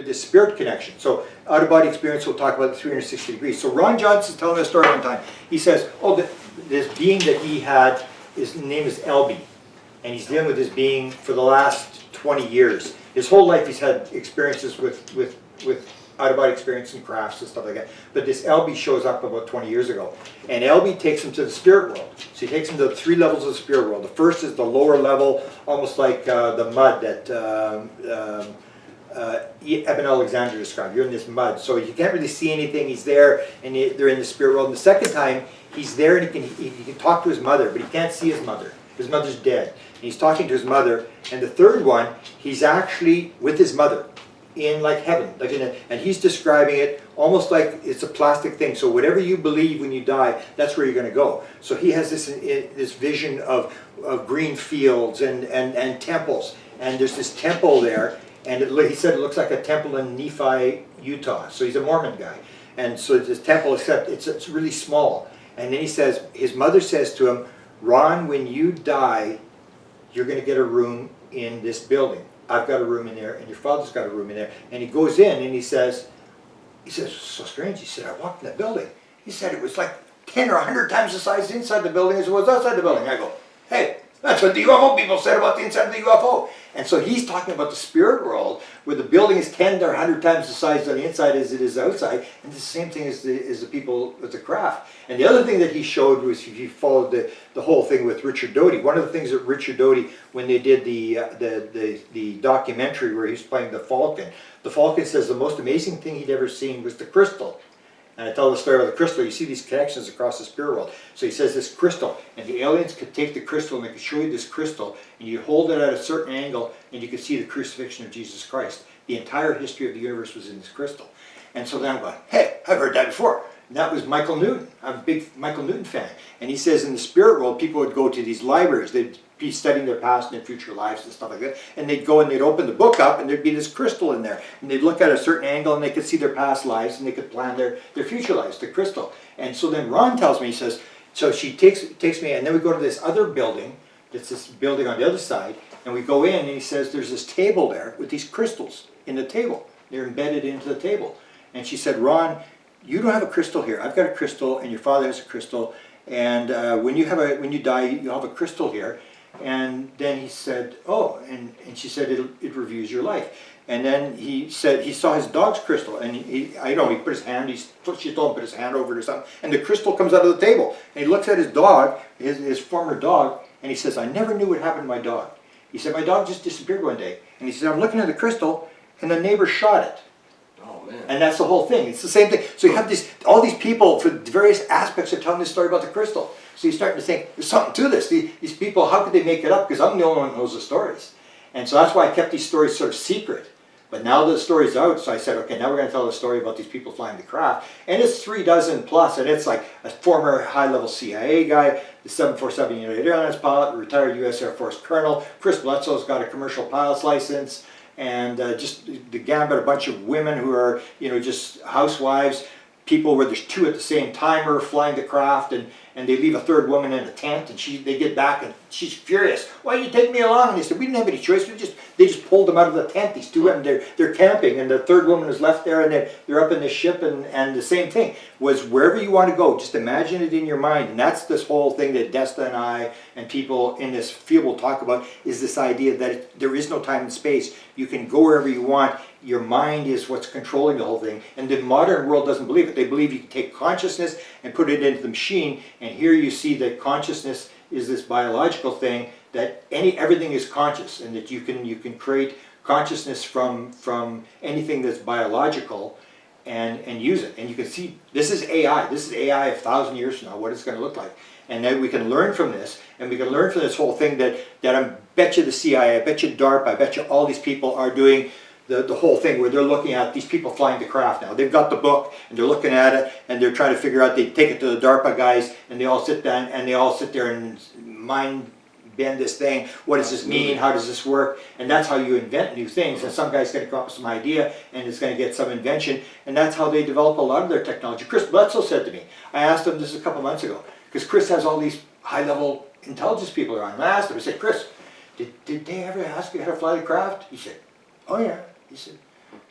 this spirit connection. So out-of-body experience, we'll talk about the 360 degrees. So Ron Johnson's telling a story one time. He says, oh, this being that he had, his name is Elby. And he's dealing with this being for the last 20 years. His whole life he's had experiences with out-of-body experience and crafts and stuff like that. But this Elby shows up about 20 years ago. And Elby takes him to the spirit world. So he takes him to the 3 levels of the spirit world. The first is the lower level, almost like the mud that Eben Alexander described. You're in this mud, so you can't really see anything. He's there, and they're in the spirit world. And the second time, he's there, and he can talk to his mother, but he can't see his mother. His mother's dead. And he's talking to his mother. And the third one, he's actually with his mother in like heaven, like and he's describing it almost like it's a plastic thing. So whatever you believe when you die, that's where you're going to go. So he has this vision of green fields and temples, and there's this temple there, and he said it looks like a temple in Nephi, Utah. So he's a Mormon guy, and so this temple, except it's really small. And then he says, his mother says to him, Ron, when you die, you're going to get a room in this building. I've got a room in there, and your father's got a room in there. And he goes in, and he says, so strange. He said, I walked in that building. He said it was like 10 or 100 times the size inside the building as it was outside the building. I go, hey, that's what the UFO people said about the inside of the UFO. And so he's talking about the spirit world, where the building is 10 or 100 times the size on the inside as it is outside, and the same thing as the people with the craft. And the other thing that he showed was, if you followed the whole thing with Richard Doty, one of the things that Richard Doty, when they did the documentary where he's playing the Falcon says the most amazing thing he'd ever seen was the crystal. And I tell the story about the crystal. You see these connections across the spirit world. So he says this crystal, and the aliens could take the crystal and they could show you this crystal, and you hold it at a certain angle, and you could see the crucifixion of Jesus Christ. The entire history of the universe was in this crystal. And so then I'm going, hey, I've heard that before. And that was Michael Newton. I'm a big Michael Newton fan. And he says in the spirit world, people would go to these libraries. They'd be studying their past and their future lives and stuff like that. And they'd go and they'd open the book up, and there'd be this crystal in there. And they'd look at a certain angle, and they could see their past lives, and they could plan their future lives, the crystal. And so then Ron tells me, he says, so she takes me, and then we go to this other building, that's this building on the other side, and we go in, and he says there's this table there with these crystals in the table. They're embedded into the table. And she said, Ron, you don't have a crystal here. I've got a crystal, and your father has a crystal, and when you die, you'll have a crystal here. And then he said, oh, and she said it reviews your life. And then he said he saw his dog's crystal, and he put his hand, she told him to put his hand over it or something, and the crystal comes out of the table. And he looks at his dog, his former dog, and he says, I never knew what happened to my dog. He said, my dog just disappeared one day. And he said, I'm looking at the crystal, and the neighbor shot it. Oh, man. And that's the whole thing. It's the same thing. So you have all these people for various aspects are telling this story about the crystal. So you're starting to think, there's something to this. These people, how could they make it up? Because I'm the only one who knows the stories. And so that's why I kept these stories sort of secret. But now the story's out, so I said, okay, now we're going to tell the story about these people flying the craft. And it's 36 plus, and it's like a former high-level CIA guy, the 747 United Airlines pilot, a retired U.S. Air Force colonel. Chris Bledsoe's got a commercial pilot's license, and just the gambit, a bunch of women who are, just housewives, people where there's 2 at the same time are flying the craft, and they leave a third woman in a tent, and they get back, and she's furious. Why did you take me along? And they said, we didn't have any choice. They just pulled them out of the tent. These 2 women, they're camping, and the third woman is left there, and they're up in the ship, and the same thing was wherever you want to go, just imagine it in your mind. And that's this whole thing that Desta and I and people in this field will talk about, is this idea that there is no time and space. You can go wherever you want. Your mind is what's controlling the whole thing. And the modern world doesn't believe it. They believe you can take consciousness and put it into the machine, and here you see that consciousness is this biological thing, that everything is conscious, and that you can create consciousness from anything that's biological and use it. And you can see, this is AI. This is AI 1,000 years from now, what it's going to look like. And then we can learn from this, and we can learn from this whole thing that I bet you the CIA, I bet you DARPA, I bet you all these people are doing the whole thing where they're looking at these people flying the craft now. They've got the book, and they're looking at it, and they're trying to figure out, they take it to the DARPA guys, and they all sit down, and they all sit there and mind bend this thing. What does this mean? How does this work? And that's how you invent new things. And some guy's going to come up with some idea, and it's going to get some invention, and that's how they develop a lot of their technology. Chris Bledsoe said to me, I asked him this a couple months ago, because Chris has all these high-level intelligence people around. And I asked him, I said, Chris, did they ever ask you how to fly the craft? He said, oh yeah. He said,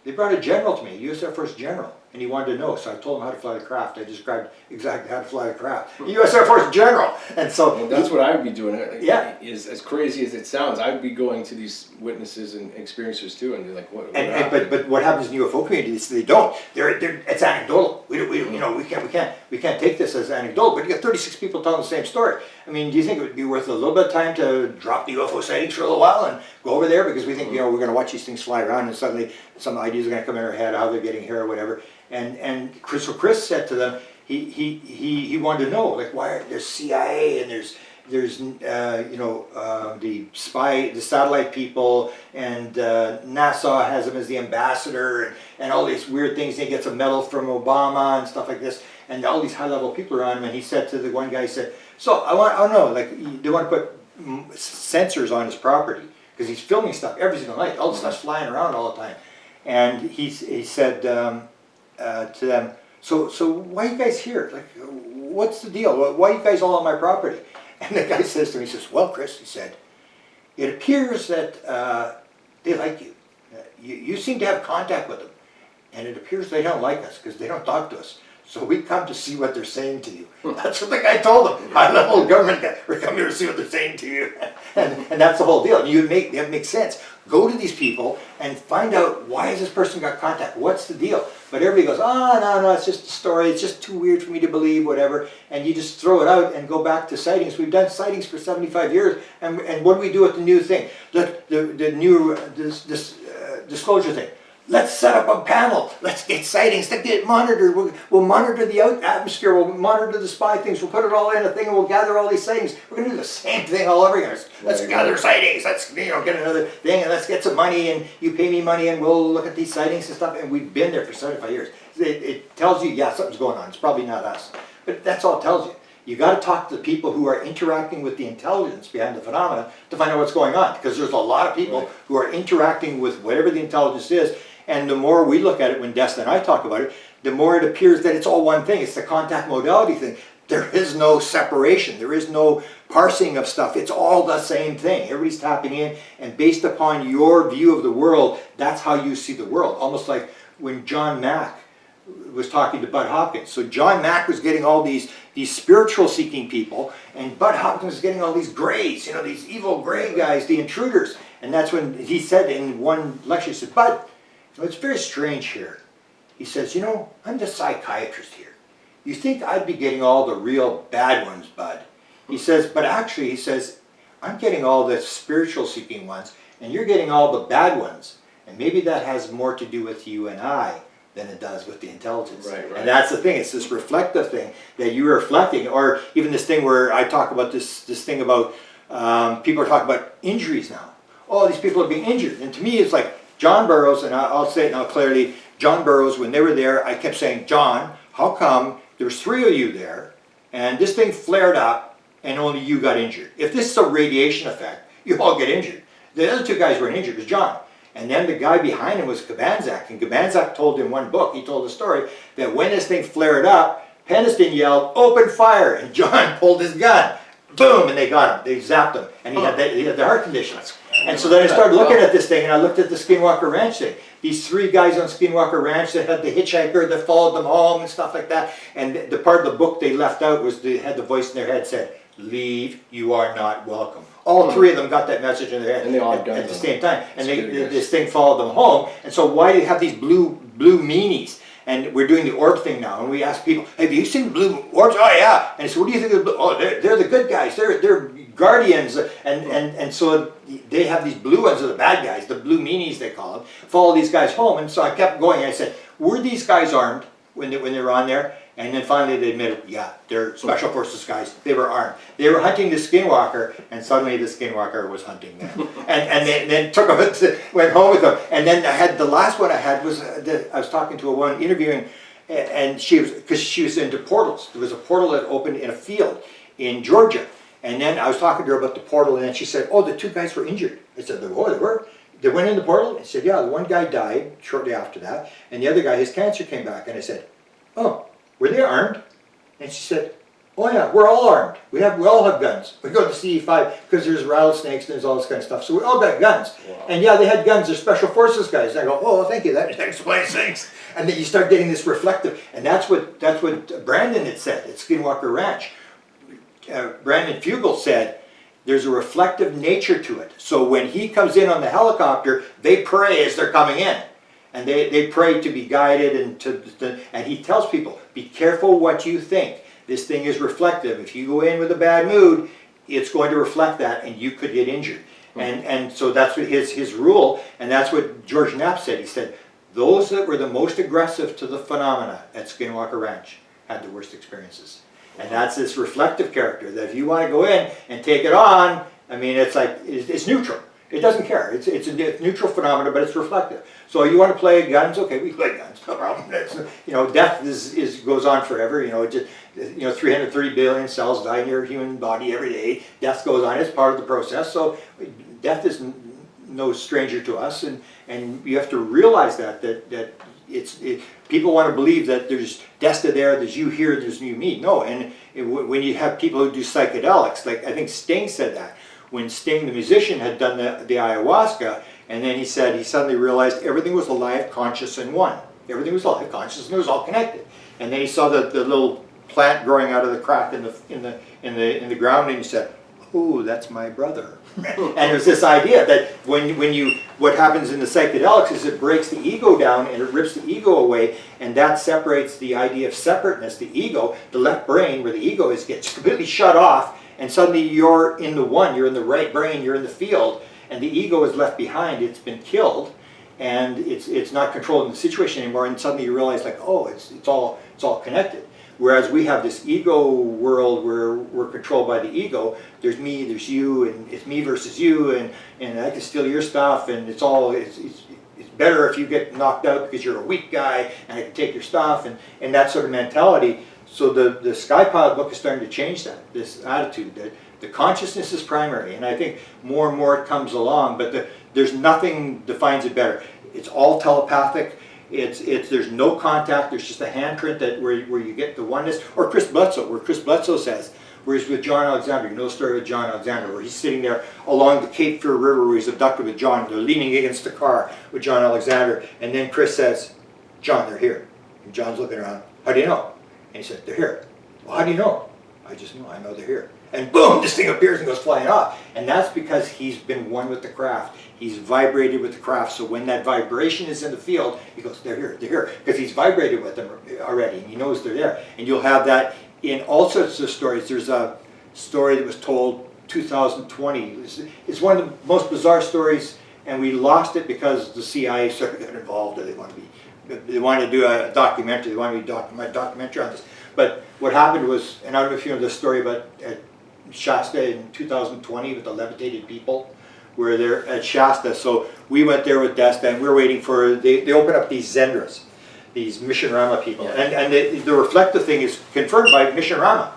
They brought a general to me, a U.S. Air Force general, and he wanted to know. So I told him how to fly the craft. I described exactly how to fly the craft. U.S. Air Force general, and so well, that's what I would be doing. Yeah. Is as crazy as it sounds, I'd be going to these witnesses and experiencers too, and be like, what but what happens in the UFO community is they don't. It's anecdotal. We can't take this as anecdotal. But you got 36 people telling the same story. I mean, do you think it would be worth a little bit of time to drop the UFO sightings for a little while and go over there, because we think we're going to watch these things fly around and suddenly some ideas are going to come in our head, how they're getting here or whatever. And Chris said to them, he wanted to know, like, why there's CIA and there's the satellite people, and NASA has him as the ambassador, and all these weird things. He gets a medal from Obama and stuff like this, and all these high-level people around him. And he said to the one guy, he said, so I want to know, like, they want to put sensors on his property, because he's filming stuff every single night. All the stuff's flying around all the time. And he said to them, so why are you guys here? Like, what's the deal? Why are you guys all on my property? And the guy says to me, he says, well, Chris, he said, it appears that they like you. You seem to have contact with them. And it appears they don't like us because they don't talk to us. So we come to see what they're saying to you. That's what the guy told him. High-level government guy. We're coming here to see what they're saying to you. And that's the whole deal. That makes sense. Go to these people and find out, why has this person got contact? What's the deal? But everybody goes, oh, no, it's just a story. It's just too weird for me to believe, whatever. And you just throw it out and go back to sightings. We've done sightings for 75 years. And what do we do with the new thing? The new disclosure thing. Let's set up a panel. Let's get sightings. Let's get monitored. We'll monitor the atmosphere. We'll monitor the spy things. We'll put it all in a thing, and we'll gather all these sightings. We're going to do the same thing all over again. Let's gather sightings. Let's get another thing, and let's get some money, and you pay me money, and we'll look at these sightings and stuff. And we've been there for 75 years. It tells you, yeah, something's going on. It's probably not us. But that's all it tells you. You got to talk to the people who are interacting with the intelligence behind the phenomena to find out what's going on. Because there's a lot of people who are interacting with whatever the intelligence is. And the more we look at it, when Desta and I talk about it, the more it appears that it's all one thing. It's the contact modality thing. There is no separation. There is no parsing of stuff. It's all the same thing. Everybody's tapping in, and based upon your view of the world, that's how you see the world. Almost like when John Mack was talking to Bud Hopkins. So John Mack was getting all these spiritual seeking people, and Bud Hopkins was getting all these grays, these evil gray guys, the intruders. And that's when he said in one lecture, he said, Bud, it's very strange here. He says, I'm the psychiatrist here. You think I'd be getting all the real bad ones, Bud. He says, but actually, he says, I'm getting all the spiritual seeking ones, and you're getting all the bad ones. And maybe that has more to do with you and I than it does with the intelligence. Right. And that's the thing. It's this reflective thing that you're reflecting. Or even this thing where I talk about this thing about people are talking about injuries now. Oh, these people are being injured. And to me, it's like, John Burroughs, and I'll say it now clearly, John Burroughs, when they were there, I kept saying, John, how come there was 3 of you there, and this thing flared up, and only you got injured? If this is a radiation effect, you all get injured. The other 2 guys weren't injured, it was John. And then the guy behind him was Kabanzak, and Kabanzak told in one book, he told a story, that when this thing flared up, Peniston yelled, open fire, and John pulled his gun. Boom, and they got him, they zapped him, and he had the heart conditions. And so then I started looking at this thing, and I looked at the Skinwalker Ranch thing. These 3 guys on Skinwalker Ranch that had the hitchhiker that followed them home and stuff like that. And the part of the book they left out was they had the voice in their head said, leave, you are not welcome. All 3 of them got that message in their head, and they all at the same time. And this thing followed them home. And so why do you have these blue meanies? And we're doing the orb thing now, and we ask people, have you seen blue orbs? Oh yeah. And so what do you think of blue? Oh, they're the good guys. They're guardians. And so they have these blue ones are the bad guys, the blue meanies they call them, follow these guys home. And so I kept going, and I said, were these guys armed when they were on there? And then finally they admitted, yeah, they're special forces guys. They were armed. They were hunting the Skinwalker, and suddenly the Skinwalker was hunting them. and then took them, went home with them. And then I had the last one I had was I was talking to a woman interviewing, and because she was into portals. There was a portal that opened in a field in Georgia. And then I was talking to her about the portal, and then she said, oh, the 2 guys were injured. I said, oh, they were? They went in the portal? I said, yeah, the one guy died shortly after that, and the other guy, his cancer came back. And I said, oh, were they armed? And she said, Oh yeah, we're all armed. We all have guns. We go to CE5 because there's rattlesnakes and there's all this kind of stuff. So we all got guns. Wow. And yeah, they had guns. They're special forces guys. And I go, oh, thank you. That explains things. And then you start getting this reflective, and that's what Brandon had said at Skinwalker Ranch. Brandon Fugel said, there's a reflective nature to it. So when he comes in on the helicopter, they pray as they're coming in. And they pray to be guided, and he tells people, be careful what you think. This thing is reflective. If you go in with a bad mood, it's going to reflect that, and you could get injured. And so that's what his rule, and that's what George Knapp said. He said, those that were the most aggressive to the phenomena at Skinwalker Ranch had the worst experiences. And that's this reflective character, that if you want to go in and take it on, I mean, it's like, it's neutral. It doesn't care. It's a neutral phenomenon, but it's reflective. So you want to play guns? Okay, we play guns. No problem. Death goes on forever. 330 billion cells die in your human body every day. Death goes on. It's part of the process. So death is no stranger to us, and you have to realize that people want to believe that there's Desta there, there's you here, there's you me. No, and when you have people who do psychedelics, like I think Sting said that. When Sting, the musician, had done the ayahuasca, and then he said he suddenly realized everything was alive, conscious, and one. Everything was alive, conscious, and it was all connected. And then he saw the little plant growing out of the crack in the ground, and he said, "Oh, that's my brother." And there's this idea that what happens in the psychedelics is it breaks the ego down and it rips the ego away, and that separates the idea of separateness. The ego, the left brain, where the ego is, gets completely shut off. And suddenly you're in the one, you're in the right brain, you're in the field, and the ego is left behind. It's been killed, and it's not controlling the situation anymore. And suddenly you realize, like, oh, it's all connected. Whereas we have this ego world where we're controlled by the ego. There's me, there's you, and it's me versus you, and I can steal your stuff, and it's better if you get knocked out because you're a weak guy, and I can take your stuff, and that sort of mentality. So the Sky Pilot book is starting to change that, this attitude that the consciousness is primary, and I think more and more it comes along, but there's nothing defines it better. It's all telepathic. There's no contact. There's just a handprint where you get the oneness. Or Chris Bledsoe says, where he's with John Alexander. You know the story with John Alexander, where he's sitting there along the Cape Fear River where he's abducted with John. They're leaning against the car with John Alexander, and then Chris says, "John, they're here." And John's looking around. "How do you know?" And he said, "They're here." "Well, how do you know?" "I just know. I know they're here." And boom, this thing appears and goes flying off. And that's because he's been one with the craft. He's vibrated with the craft. So when that vibration is in the field, he goes, "They're here, they're here." Because he's vibrated with them already, and he knows they're there. And you'll have that in all sorts of stories. There's a story that was told 2020. It's one of the most bizarre stories, and we lost it because the CIA started getting involved. They wanted to do a documentary. They wanted to do a documentary on this. But what happened was, and I don't know if you know the story, but at Shasta in 2020 with the levitated people, where they're at Shasta. So we went there with Desta, and we were waiting for, they open up these Zendras, these Mission Rama people. Yeah. And the reflective thing is confirmed by Mission Rama.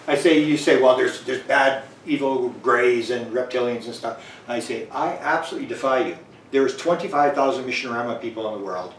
You say, well, there's bad, evil greys and reptilians and stuff. I say, I absolutely defy you. There's 25,000 Mission Rama people in the world,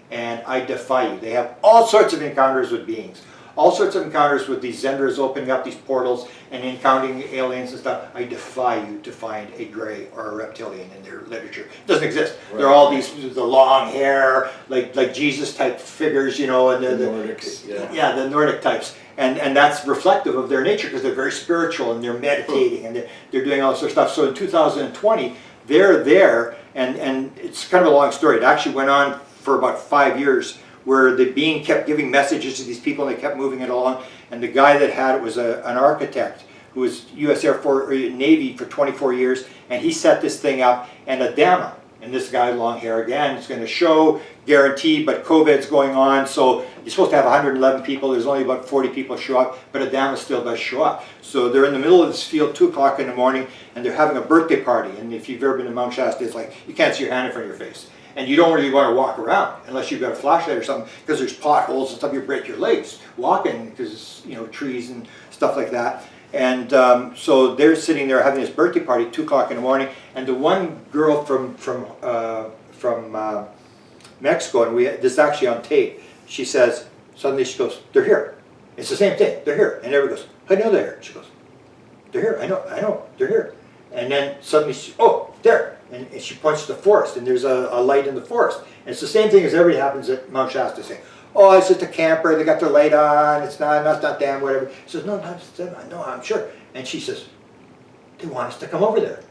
and I defy you. They have all sorts of encounters with beings. All sorts of encounters with these Zendras opening up these portals and encountering aliens and stuff. I defy you to find a gray or a reptilian in their literature. It doesn't exist. Right. They're all the long hair, like Jesus type figures, and the Nordics. Yeah, the Nordic types. And that's reflective of their nature because they're very spiritual and they're meditating and they're doing all sorts of stuff. So in 2020, they're there, and it's kind of a long story. It actually went on for about 5 years, where the being kept giving messages to these people and they kept moving it along. And the guy that had it was an architect who was U.S. Air Force Navy for 24 years, and he set this thing up. And a Dhamma, and this guy, long hair again, is going to show, guaranteed, but COVID's going on, so you're supposed to have 111 people. There's only about 40 people show up, but a Dhamma still does show up. So they're in the middle of this field, 2 o'clock in the morning, and they're having a birthday party. And if you've ever been to Mount Shasta, it's like you can't see your hand in front of your face. And you don't really want to walk around unless you've got a flashlight or something, because there's potholes and stuff. You break your legs walking because trees and stuff like that. And so they're sitting there having this birthday party, 2 o'clock in the morning. And the one girl from Mexico, and this is actually on tape. She says, suddenly she goes, "They're here." It's the same thing. They're here. And everybody goes, I know they're here. She goes, they're here. I know. They're here. And then suddenly, oh, there. And she points to the forest, and there's a light in the forest. And it's the same thing as everything happens at Mount Shasta, saying, oh, it's just a camper. They got their light on. It's not them, whatever. She says, no, I'm sure. And she says, they want us to come over there.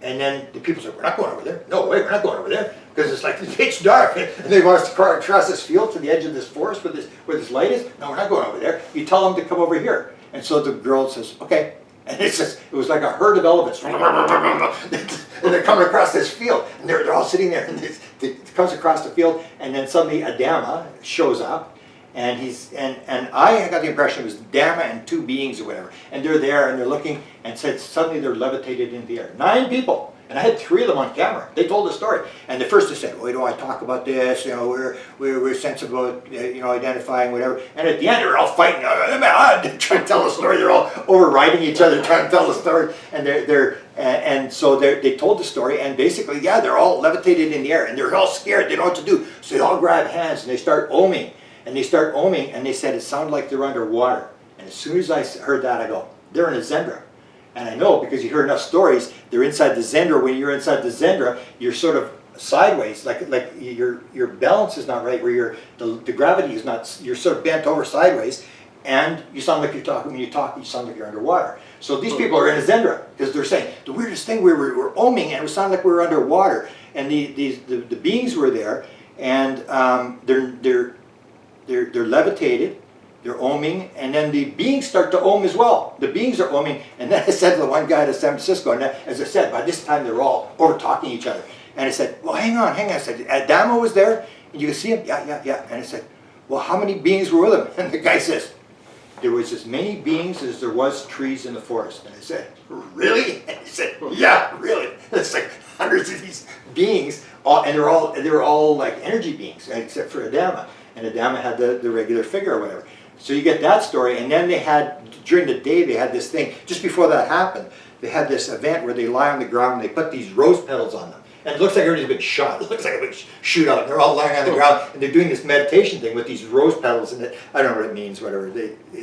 And then the people say, we're not going over there. No way, we're not going over there. Because it's like pitch dark. And they want us to cross this field to the edge of this forest where this light is. No, we're not going over there. You tell them to come over here. And so the girl says, okay. And it was like a herd of elephants. And they're coming across this field. And they're all sitting there. And it comes across the field. And then suddenly Adama shows up. And I got the impression it was Dama and two beings or whatever. And they're there and they're looking, and said suddenly they're levitated in the air. 9 people. And I had 3 of them on camera. They told the story. And the first they said, well, I talk about this, we're sensitive about, identifying whatever. And at the end they're all fighting, trying to tell the story. They're all overriding each other, trying to tell the story. And so they told the story, and basically, yeah, they're all levitated in the air, and they're all scared. They don't know what to do. So they all grab hands and they start oming. And they start oming, and they said it sounded like they're underwater. And as soon as I heard that, I go, they're in a Zendra. And I know, because you hear enough stories, they're inside the Zendra. When you're inside the Zendra, you're sort of sideways, like your balance is not right, where the gravity is not, you're sort of bent over sideways, and you sound like you're talking, when you talk, you sound like you're underwater. So these people are in a Zendra, because they're saying, the weirdest thing, we were oming, and it sounded like we were underwater. And the beings were there, and they're levitated, they're oming, and then the beings start to om as well. The beings are oming, and then I said to the one guy at San Francisco, and as I said, by this time they're all over-talking each other. And I said, well, hang on. I said, Adamo was there, and you can see him? Yeah. And I said, well, how many beings were with him? And the guy says, there was as many beings as there was trees in the forest. And I said, really? And he said, yeah, really. It's like hundreds of these beings, and they were all like energy beings, except for Adama. And Adama had the regular figure or whatever. So you get that story, and then they had, during the day, they had this thing, just before that happened, they had this event where they lie on the ground and they put these rose petals on them. And it looks like everybody's been shot. It looks like a big shootout. They're all lying on the ground, and they're doing this meditation thing with these rose petals, and I don't know what it means, whatever.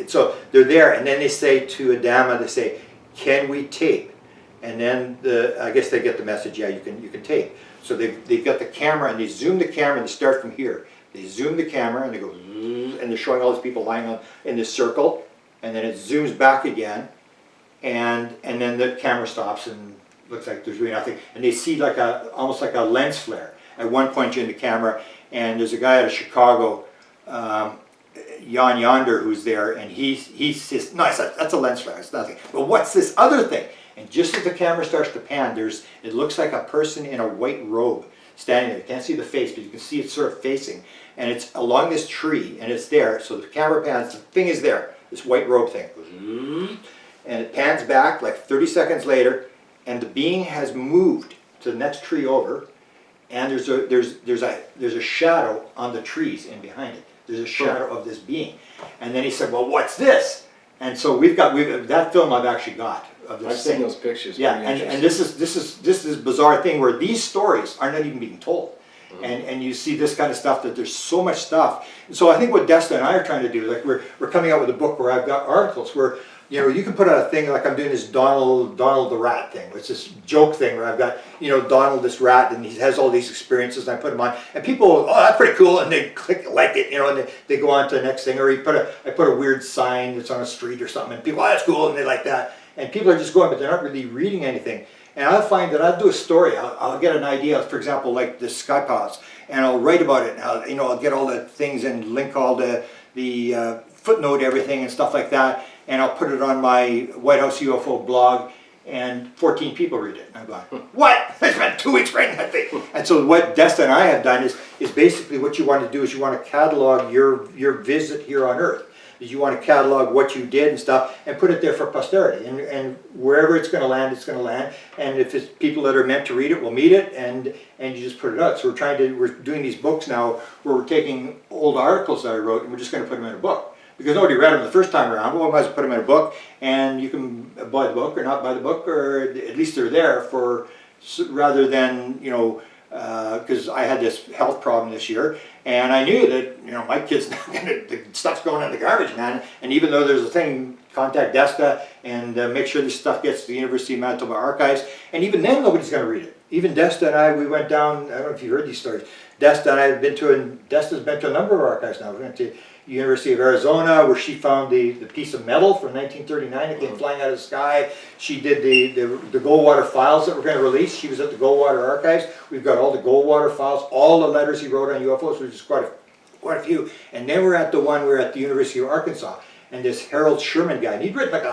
So they're there, and then they say to Adama, they say, can we tape? And then I guess they get the message, yeah, you can tape. So they've got the camera, and they zoom the camera, and they start from here. They zoom the camera, and they go, and they're showing all these people lying in this circle, and then it zooms back again, and then the camera stops, and looks like there's really nothing. And they see like almost like a lens flare at one point during the camera, and there's a guy out of Chicago, Jan Yonder, who's there, and he says, no, that's a lens flare, it's nothing. But what's this other thing? And just as the camera starts to pan, it looks like a person in a white robe standing there. You can't see the face, but you can see it sort of facing. And it's along this tree, and it's there. So the camera pans, the thing is there, this white robe thing. And it pans back like 30 seconds later, and the being has moved to the next tree over, and there's a shadow on the trees in behind it. There's a shadow of this being. And then he said, well, what's this? And so we've that film I've actually got of this thing. I've seen those pictures. Yeah, and this is bizarre thing where these stories are not even being told. And you see this kind of stuff, that there's so much stuff. And so I think what Desta and I are trying to do, like we're coming out with a book where I've got articles where, you can put out a thing, like I'm doing this Donald the rat thing. It's this joke thing where I've got, Donald this rat, and he has all these experiences, and I put them on, and people, oh, that's pretty cool, and they like it, and they go on to the next thing. Or I put a weird sign that's on a street or something, and people, oh, that's cool, and they like that. And people are just going, but they're not really reading anything. And I'll find that I'll do a story, I'll get an idea, for example, like the sky pilots, and I'll write about it, and I'll get all the things and link all the footnote everything and stuff like that, and I'll put it on my White House UFO blog, and 14 people read it. And I'm going, what? I spent 2 weeks writing that thing. And so what Desta and I have done is basically what you want to do is you want to catalog your visit here on Earth. Is you want to catalog what you did and stuff, and put it there for posterity. And wherever it's going to land, it's going to land. And if it's people that are meant to read it will meet it, and you just put it out. So we're doing these books now where we're taking old articles that I wrote, and we're just going to put them in a book. Because nobody read them the first time around, well, we might as well put them in a book, and you can buy the book or not buy the book, or at least they're there for, rather than, because I had this health problem this year, And I knew that, you know, my kid's not gonna, the stuff's going in the garbage, man. And even though there's a thing, contact Desta and make sure this stuff gets to the University of Manitoba archives. And even then, nobody's gonna read it. Even Desta and I, we went down, I don't know if you heard these stories. Desta and I have been to, and Desta's been to a number of archives now. We went to University of Arizona, where she found the piece of metal from 1939 that came flying out of the sky. She did the Goldwater files that we're going to release. She was at the Goldwater archives. We've got all the Goldwater files, all the letters he wrote on UFOs, which is quite a few. And then we're at the University of Arkansas, and this Harold Sherman guy, and he'd written like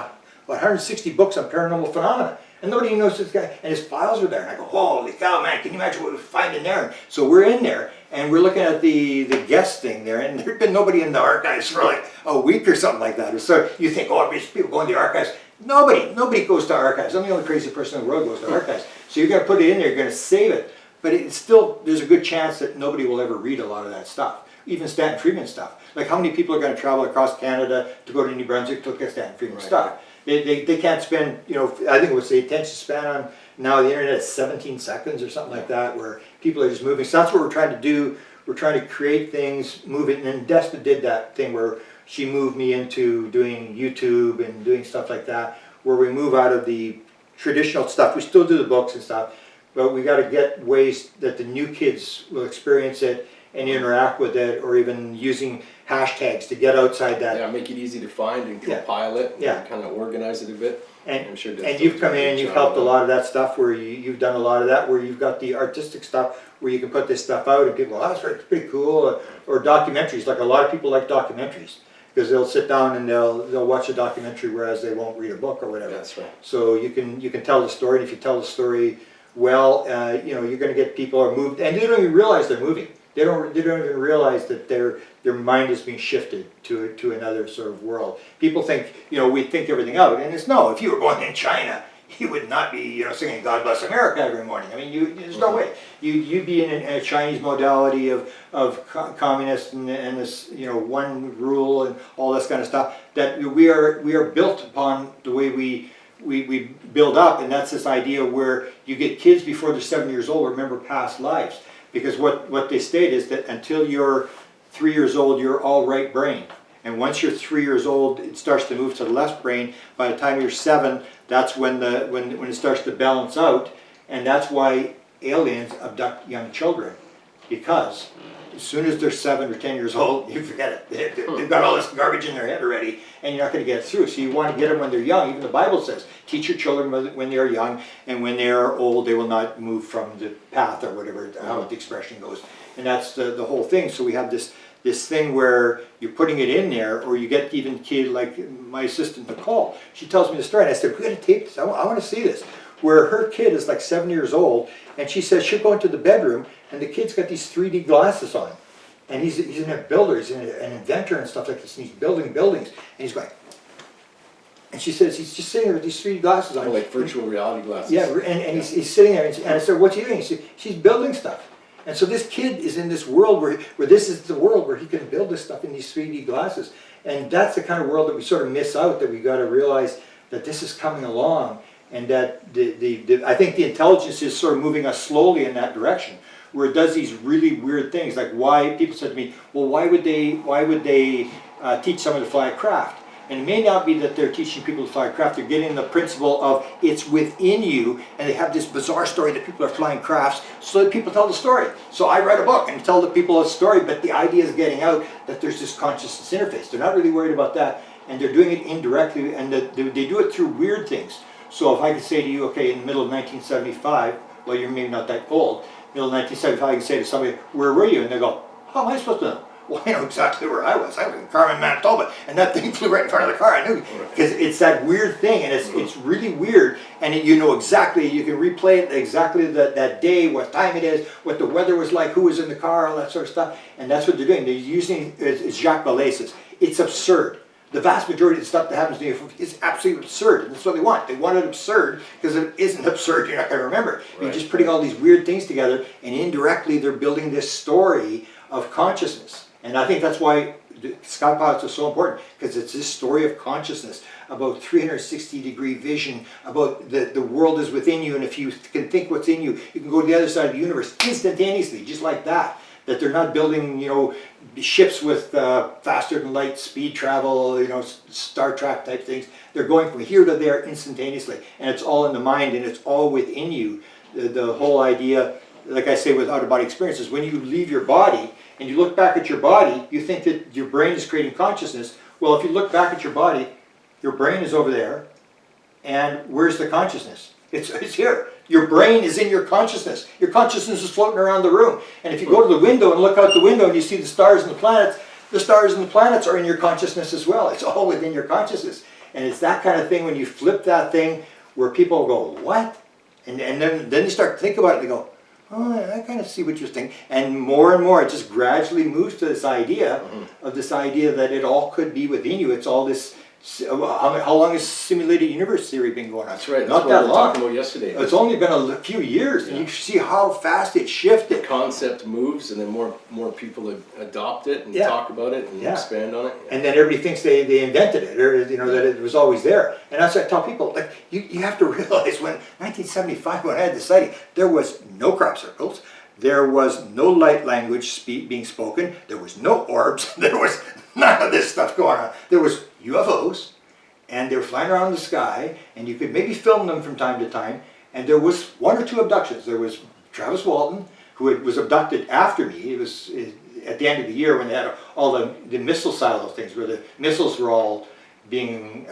160 books on paranormal phenomena. And nobody knows this guy, and his files were there. And I go, holy cow, man, can you imagine what we find in there? So we're in there, and we're looking at the guest thing there, and there'd been nobody in the archives for like a week or something like that. So you think, oh, there's people going to the archives. Nobody goes to archives. I'm the only crazy person in the world who goes to archives. So you're going to put it in there, you're going to save it. But it's still, there's a good chance that nobody will ever read a lot of that stuff. Even Stanton Friedman stuff. Like how many people are going to travel across Canada to go to New Brunswick to look at Stanton Friedman stuff? They can't spend, you know, I think it was the attention span on now the internet is 17 seconds or something like that, where people are just moving. So that's what we're trying to do. We're trying to create things, move it. And then Desta did that thing where she moved me into doing YouTube and doing stuff like that, where we move out of the traditional stuff. We still do the books and stuff, but we got to get ways that the new kids will experience it and interact with it, or even using hashtags to get outside that. Yeah, make it easy to find and compile it. Yeah. And kind of organize it a bit. And, I'm sure and you've come in and you've helped a lot of that stuff, where you've done a lot of that, where you've got the artistic stuff, where you can put this stuff out and people, oh, that's pretty cool. Or documentaries, like a lot of people like documentaries, because they'll sit down and they'll watch a documentary, whereas they won't read a book or whatever. That's right. So you can tell the story, and if you tell the story well, you know, you're going to get people are moved, and they don't even realize they're moving. They don't even realize that their mind is being shifted to another sort of world. People think, you know, we think everything out, and it's no. If you were born in China, you would not be, you know, singing "God Bless America" every morning. I mean, there's no way. You'd be in a Chinese modality of communist and this, you know, one rule and all this kind of stuff. That we are built upon the way we build up, and that's this idea where you get kids before they're 7 years old remember past lives. Because what they state is that until you're 3 years old, you're all right brain. And once you're 3 years old, it starts to move to the left brain. By the time you're 7, that's when it starts to balance out. And that's why aliens abduct young children. Because as soon as they're 7 or 10 years old, you forget it. They've got all this garbage in their head already, and you're not going to get it through. So you want to get them when they're young. Even the Bible says, teach your children when they are young, and when they are old, they will not move from the path, or whatever, how the expression goes. And that's the whole thing. So we have this thing where you're putting it in there, or you get even kid like my assistant Nicole. She tells me the story, and I said, we're going to tape this. I want to see this. Where her kid is like 7 years old, and she says she'll go into the bedroom, and the kid's got these 3D glasses on. And he's a builder, he's an inventor and stuff like this, and he's building buildings, and he's going, and she says he's just sitting there with these 3D glasses on. Oh, like virtual reality glasses. Yeah, and he's sitting there, and I said, what's he doing? He said, she's building stuff. And so this kid is in this world where this is the world where he can build this stuff in these 3D glasses. And that's the kind of world that we sort of miss out, that we got to realize that this is coming along. And that I think the intelligence is sort of moving us slowly in that direction, where it does these really weird things. Like why people said to me, well, why would they teach someone to fly a craft? And it may not be that they're teaching people to fly a craft. They're getting the principle of it's within you, and they have this bizarre story that people are flying crafts, so that people tell the story. So I write a book and tell the people a story, but the idea is getting out that there's this consciousness interface. They're not really worried about that, and they're doing it indirectly, and they do it through weird things. So if I could say to you, okay, in the middle of 1975, well, you're maybe not that old, middle of 1975, I can say to somebody, where were you? And they go, how am I supposed to know? Well, I know exactly where I was. I was in Carmen, Manitoba, and that thing flew right in front of the car. I knew, because it's that weird thing, and it's really weird, and you know exactly, you can replay it exactly that day, what time it is, what the weather was like, who was in the car, all that sort of stuff, and that's what they're doing. They're using, as Jacques Vallée says, it's absurd. The vast majority of the stuff that happens to you is absolutely absurd, and that's what they want. They want it absurd, because if it isn't absurd, you're not going to remember. Right. You're just putting all these weird things together, and indirectly they're building this story of consciousness. And I think that's why sky pilots are so important, because it's this story of consciousness, about 360-degree vision, about the world is within you, and if you can think what's in you, you can go to the other side of the universe instantaneously, just like that. that they're not building, you know, ships with faster than light speed travel, you know, Star Trek type things. They're going from here to there instantaneously, and it's all in the mind, and it's all within you. The whole idea, like I say with out-of-body experiences, when you leave your body and you look back at your body, you think that your brain is creating consciousness. Well, if you look back at your body, your brain is over there, and where's the consciousness? It's here. Your brain is in your consciousness. Your consciousness is floating around the room. And if you go to the window and look out the window and you see the stars and the stars and the planets are in your consciousness as well. It's all within your consciousness. And it's that kind of thing when you flip that thing where people go, what? And then you start to think about it and they go, oh, I kind of see what you're thinking. And more, it just gradually moves to this idea of this idea that it all could be within you. It's all this. How long has simulated universe theory been going on? That's right. That's Not what that we were long. talking about yesterday. It's only been a few years, and you see how fast it shifted. The concept moves, and then more people adopt it and Yeah. talk about it and Yeah. expand on it. And then everybody thinks they invented it, or you know that it was always there. And that's what I tell people. Like you have to realize when 1975, when I had the sighting, there was no crop circles, there was no light language being spoken, there was no orbs, there was none of this stuff going on. There was UFOs, and they were flying around the sky, and you could maybe film them from time to time. And there was 1 or 2 abductions. There was Travis Walton, who was abducted after me. It was at the end of the year when they had all the missile silo things, where the missiles were all being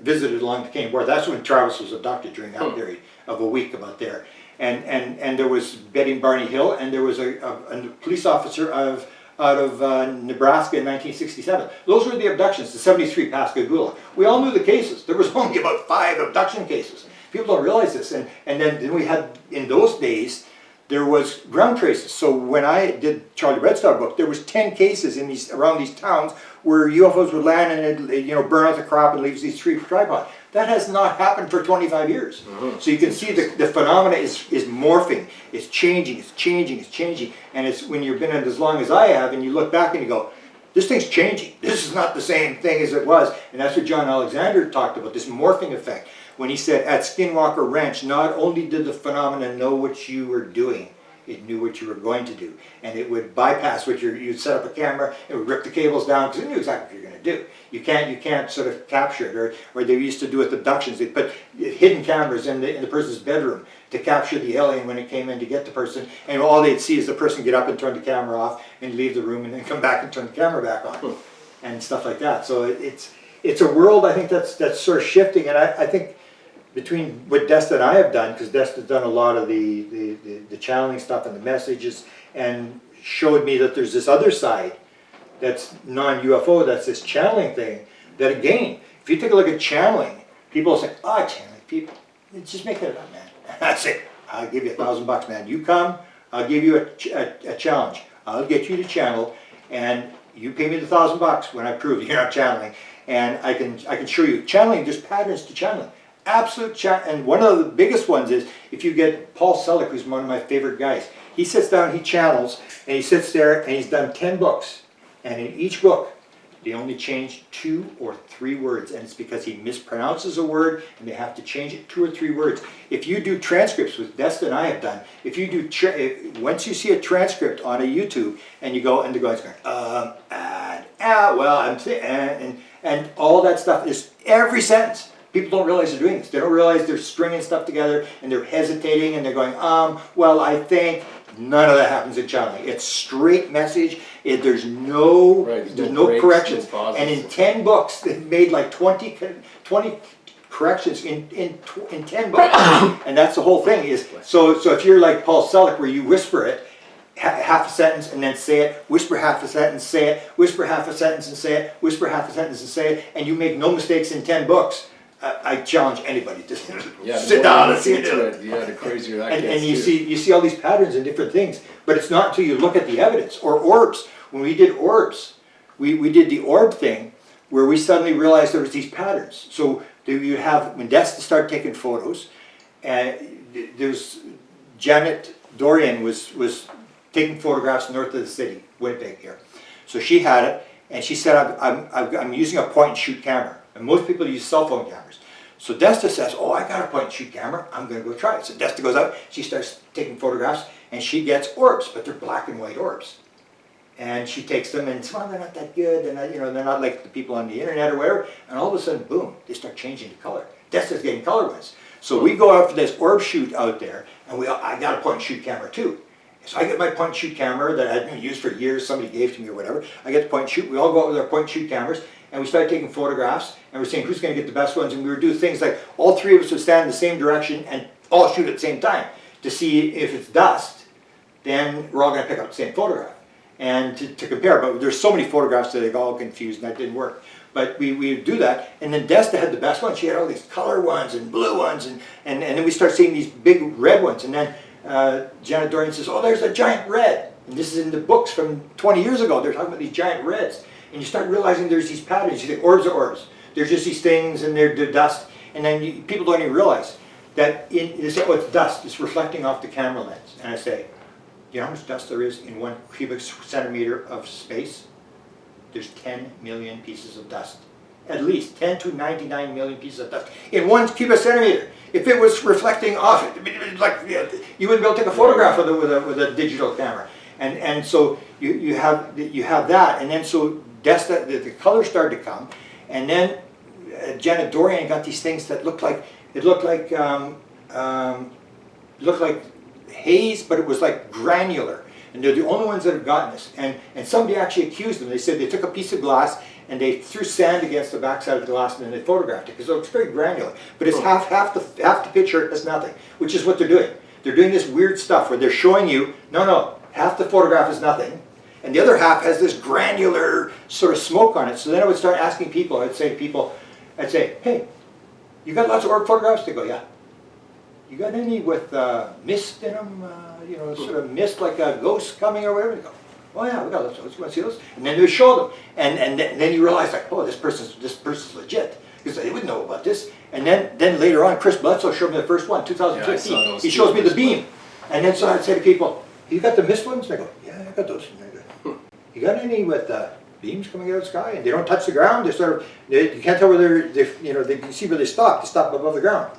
visited along the Canadian border. That's when Travis was abducted during that period of a week about there. And there was Betty and Barney Hill, and there was a police officer out of Nebraska in 1967. Those were the abductions, the 73 Pascagoula. We all knew the cases. There was only about 5 abduction cases. People don't realize this. And then we had, in those days, there was ground traces. So when I did Charlie Red Star book, there was 10 cases in around these towns where UFOs would land and it, you know, burn out the crop and leaves these tree tripod. That has not happened for 25 years. So you can see the phenomena is morphing, it's changing, it's changing, it's changing. And it's when you've been in it as long as I have and you look back and you go, this thing's changing. This is not the same thing as it was. And that's what John Alexander talked about, this morphing effect. When he said at Skinwalker Ranch, not only did the phenomena know what you were doing, it knew what you were going to do. And it would bypass what you'd set up a camera, it would rip the cables down, because it knew exactly what you're going to do. You can't sort of capture it, or they used to do with abductions. They put hidden cameras in the person's bedroom to capture the alien when it came in to get the person, and all they'd see is the person get up and turn the camera off and leave the room and then come back and turn the camera back on, and stuff like that. So it's a world, I think, that's sort of shifting, and I think between what Desta and I have done, because Desta's done a lot of the channeling stuff and the messages, and showed me that there's this other side that's non-UFO, that's this channeling thing, that again, if you take a look at channeling, people say, oh, channeling, people, just make it up, man. I say, I'll give you $1,000, man. You come, I'll give you a challenge. I'll get you to channel, and you pay me the $1,000 when I prove you're not channeling, and I can show you channeling. There's patterns to channeling. Absolute and one of the biggest ones is if you get Paul Selleck, who's one of my favorite guys. He sits down, he channels, and he sits there, and he's done 10 books. And in each book, they only change 2 or 3 words, and it's because he mispronounces a word, and they have to change it 2 or 3 words. If you do transcripts, which Desta and I have done, if you do, once you see a transcript on a YouTube, and you go, and the guy's going, well, I'm saying, and all that stuff is every sentence. People don't realize they're doing this. They don't realize they're stringing stuff together, and they're hesitating, and they're going, well, I think. None of that happens in channeling. It's straight message. There's no corrections. No and in 10 books, they've made like 20 corrections in 10 books. And that's the whole thing. Is so if you're like Paul Selleck, where you whisper it, half a sentence and then say it, whisper half a sentence, say it, whisper half a sentence and say it, whisper half a sentence and say it, and you make no mistakes in 10 books, I challenge anybody to sit down and see it. Yeah, the crazier that gets. And you see all these patterns and different things, but it's not until you look at the evidence. Or orbs. When we did orbs, we did the orb thing, where we suddenly realized there was these patterns. So you have, when Desta started taking photos, and there's Janet Dorian was taking photographs north of the city, Winnipeg here. So she had it, and she said, I'm using a point and shoot camera. And most people use cell phone cameras. So Desta says, oh, I got a point and shoot camera, I'm going to go try it. So Desta goes out, she starts taking photographs, and she gets orbs, but they're black and white orbs. And she takes them and says, well, they're not that good, and you know, they're not like the people on the internet or whatever. And all of a sudden, boom, they start changing to color. Desta's getting color ones. So we go out for this orb shoot out there, and I got a point and shoot camera too. So I get my point and shoot camera that I'd been used for years, somebody gave to me or whatever. I get the point and shoot. We all go out with our point and shoot cameras, and we start taking photographs, and we're saying who's going to get the best ones. And we would do things like all three of us would stand in the same direction and all shoot at the same time to see if it's dust. Then we're all going to pick up the same photograph. And to compare, but there's so many photographs that they got all confused and that didn't work. But we do that, and then Desta had the best ones. She had all these color ones and blue ones, and then we start seeing these big red ones. And then Janet Dorian says, oh, there's a giant red. And this is in the books from 20 years ago. They're talking about these giant reds. And you start realizing there's these patterns. You think orbs are orbs. They're just these things, and they're dust. And then people don't even realize that they say, oh, it's dust. It's reflecting off the camera lens. And I say, you know how much dust there is in 1 cubic centimeter of space? There's 10 million pieces of dust. At least 10 to 99 million pieces of dust in 1 cubic centimeter. If it was reflecting off it, like you wouldn't be able to take a photograph of it with a digital camera. And so you have that, and then so Desta, the colors started to come, and then Janet Dorian got these things that looked like haze, but it was like granular, and they're the only ones that have gotten this. And somebody actually accused them. They said they took a piece of glass and they threw sand against the backside of the glass and then they photographed it because it looks very granular. But it's half the picture is nothing, which is what they're doing. They're doing this weird stuff where they're showing you no, half the photograph is nothing, and the other half has this granular sort of smoke on it. So then I would start asking people. I'd say, hey, you got lots of orb photographs? They go, yeah. You got any with mist in them, you know, sort of mist like a ghost coming or whatever? They go, oh yeah, we got those. You want to see those? And then they show them, and then you realize like, oh, this person's legit because they would know about this. And then later on, Chris Bledsoe showed me the first one, 2015. Yeah, he shows me the beam, and then so I'd say to people, you got the mist ones? And they go, yeah, I got those. You got any with beams coming out of the sky and they don't touch the ground? They sort of, you can't tell where you see where they stop. They stop above the ground.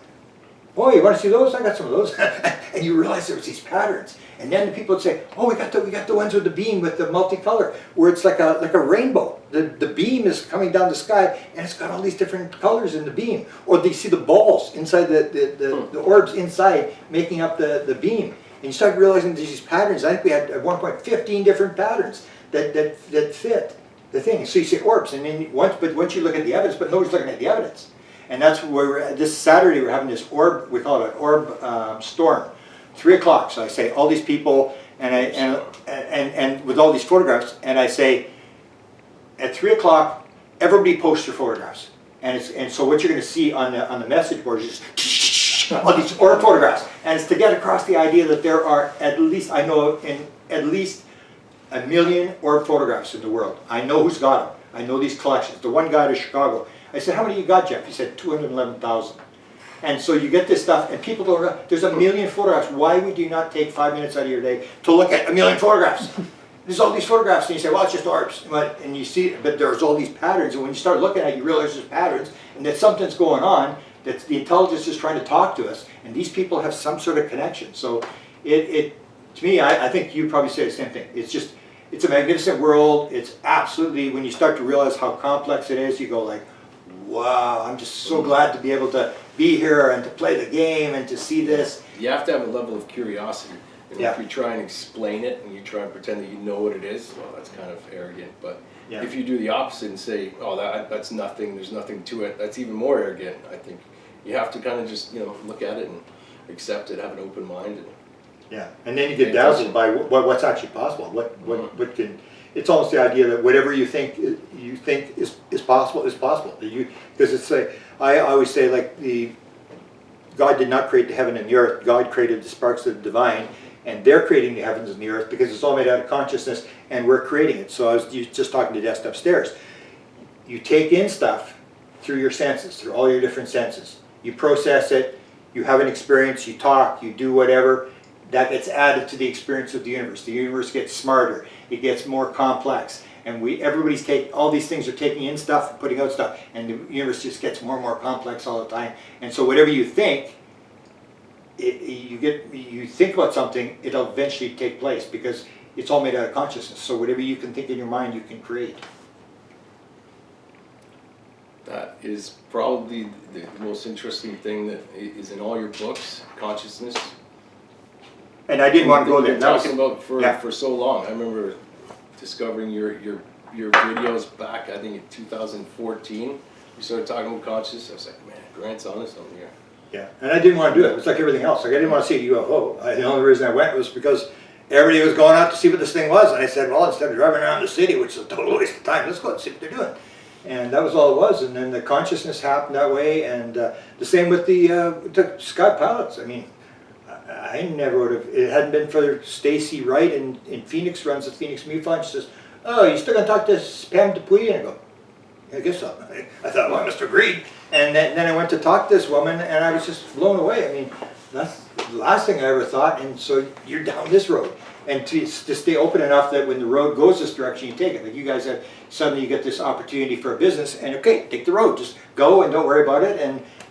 Oh, you want to see those? I got some of those. And you realize there was these patterns. And then the people would say, oh, we got the ones with the beam with the multicolor, where it's like a rainbow. The beam is coming down the sky, and it's got all these different colors in the beam. Or they see the balls inside the orbs inside making up the beam. And you start realizing there's these patterns. I think we had at one point 15 different patterns that fit the thing. So you say orbs, and then once you look at the evidence, but nobody's looking at the evidence. And that's where we're at. This Saturday we're having this orb, we call it an orb storm, 3 o'clock. So I say all these people and with all these photographs, and I say at 3 o'clock everybody post your photographs. And so what you're going to see on the message board is just all these orb photographs, and it's to get across the idea that there are at least, I know in at least 1 million orb photographs in the world. I know who's got them. I know these collections. The one guy to Chicago. I said, how many you got, Jeff? He said, 211,000. And so you get this stuff, and people don't know, there's 1 million photographs. Why would you not take 5 minutes out of your day to look at 1 million photographs? There's all these photographs, and you say, well, it's just orbs. And you see, but there's all these patterns, and when you start looking at it, you realize there's patterns, and that something's going on, that the intelligence is trying to talk to us, and these people have some sort of connection. So to me, I think you probably say the same thing. It's a magnificent world. It's absolutely, when you start to realize how complex it is, you go like, wow, I'm just so glad to be able to be here and to play the game and to see this. You have to have a level of curiosity. And Yeah. if you try and explain it and you try and pretend that you know what it is, well, that's kind of arrogant. But Yeah. if you do the opposite and say, oh, that's nothing, there's nothing to it, that's even more arrogant. I think you have to kind of just, look at it and accept it, have an open mind. And Yeah, and then you get dazzled by what's actually possible. What can? It's almost the idea that whatever you think is possible is possible. Because it's like I always say, like God did not create the heaven and the earth. God created the sparks of the divine, and they're creating the heavens and the earth because it's all made out of consciousness, and we're creating it. So I was just talking to Desta upstairs. You take in stuff through your senses, through all your different senses. You process it. You have an experience. You talk. You do whatever. That gets added to the experience of the universe. The universe gets smarter. It gets more complex. And everybody's taking, all these things are taking in stuff and putting out stuff. And the universe just gets more and more complex all the time. And so whatever you think, you think about something, it'll eventually take place. Because it's all made out of consciousness. So whatever you can think in your mind, you can create. That is probably the most interesting thing that is in all your books, consciousness. And I didn't want to go there. You've been talking about yeah. for so long. I remember discovering your videos back, I think in 2014. You started talking about consciousness. I was like, man, Grant's on this over here. Yeah, and I didn't want to do it. It was like everything else. Like I didn't want to see a UFO. The only reason I went was because everybody was going out to see what this thing was. And I said, well, instead of driving around the city, which is a total waste of time, let's go and see what they're doing. And that was all it was. And then the consciousness happened that way. And the same with the Scott pilots. I mean, I never would have, it hadn't been for Stacy Wright in Phoenix, runs the Phoenix MUFON. She says, oh, you still going to talk to Pam Dupuy? And I go, I guess so. I thought, well, I must have agreed. And then I went to talk to this woman, and I was just blown away. I mean, that's the last thing I ever thought. And so you're down this road. And to stay open enough that when the road goes this direction, you take it. Like you guys have, suddenly you get this opportunity for a business, and okay, take the road. Just go and don't worry about it,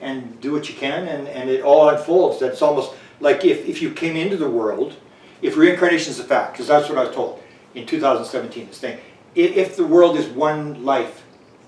and do what you can, and it all unfolds. That's almost like if you came into the world, if reincarnation is a fact, because that's what I was told in 2017, this thing. If the world is one life,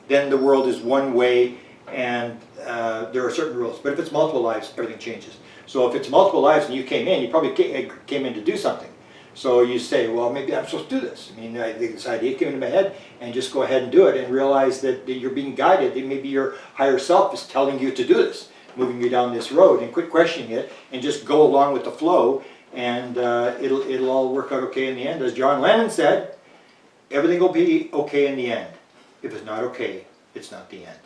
then the world is one way, and there are certain rules. But if it's multiple lives, everything changes. So if it's multiple lives and you came in, you probably came in to do something. So you say, well, maybe I'm supposed to do this. I mean, this idea came into my head, and just go ahead and do it, and realize that you're being guided. That maybe your higher self is telling you to do this, moving you down this road, and quit questioning it, and just go along with the flow, and it'll all work out okay in the end. As John Lennon said, everything will be okay in the end. If it's not okay, it's not the end.